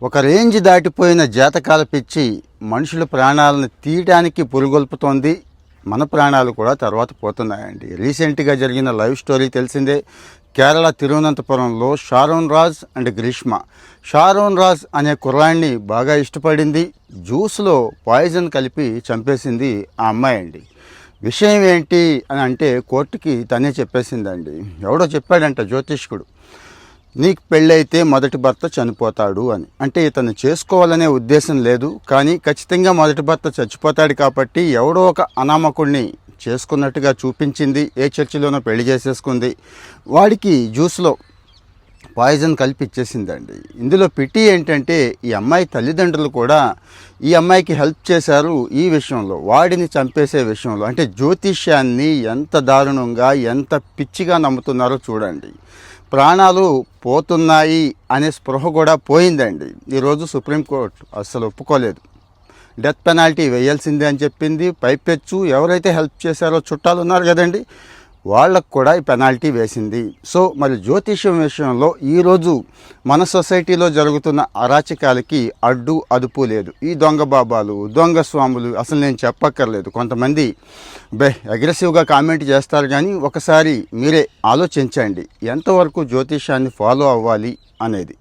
ఒక రేంజ్ దాటిపోయిన జాతకాల పిచ్చి మనుషుల ప్రాణాలను తీయడానికి పురుగొల్పుతోంది. మన ప్రాణాలు కూడా తర్వాత పోతున్నాయండి. రీసెంట్గా జరిగిన లైవ్ స్టోరీ తెలిసిందే. Kerala తిరువనంతపురంలో Sharon Raj and Greeshma. Sharon Raj అనే కుర్రాడిని బాగా ఇష్టపడింది. జ్యూస్లో పాయిజన్ కలిపి చంపేసింది ఆ అమ్మాయి అండి. విషయం ఏంటి అని అంటే కోర్టుకి తనే చెప్పేసిందండి. ఎవడో చెప్పాడంట జ్యోతిష్కుడు, నీకు పెళ్ళైతే మొదటి భర్త చనిపోతాడు అని. అంటే ఇతను చేసుకోవాలనే ఉద్దేశం లేదు, కానీ ఖచ్చితంగా మొదటి భర్త చచ్చిపోతాడు కాబట్టి ఎవడో ఒక అనామకుడిని చేసుకున్నట్టుగా చూపించింది. ఏ చర్చిలోనో పెళ్లి చేసేసుకుంది. వాడికి జ్యూస్లో పాయిజన్ కలిపి ఇచ్చేసిందండి. ఇందులో పిటి ఏంటంటే ఈ అమ్మాయి తల్లిదండ్రులు కూడా ఈ అమ్మాయికి హెల్ప్ చేశారు ఈ విషయంలో, వాడిని చంపేసే విషయంలో. అంటే జ్యోతిష్యాన్ని ఎంత దారుణంగా ఎంత పిచ్చిగా నమ్ముతున్నారో చూడండి. ప్రాణాలు పోతున్నాయి అనే స్పృహ కూడా పోయిందండి. ఈరోజు సుప్రీంకోర్టు అస్సలు ఒప్పుకోలేదు. డెత్ పెనాల్టీ వేయాల్సిందే అని చెప్పింది. పైపెచ్చు ఎవరైతే హెల్ప్ చేశారో చుట్టాలు ఉన్నారు కదండి, వాళ్ళకు కూడా ఈ పెనాల్టీ వేసింది. సో మరి జ్యోతిష్యం విషయంలో ఈరోజు మన సొసైటీలో జరుగుతున్న అరాచకాలకి అడ్డు అదుపు లేదు. ఈ దొంగ బాబాలు, దొంగ స్వాములు అసలు నేను చెప్పక్కర్లేదు. కొంతమంది అగ్రెసివ్గా కామెంట్ చేస్తారు, కానీ ఒకసారి మీరే ఆలోచించండి ఎంతవరకు జ్యోతిష్యాన్ని ఫాలో అవ్వాలి అనేది.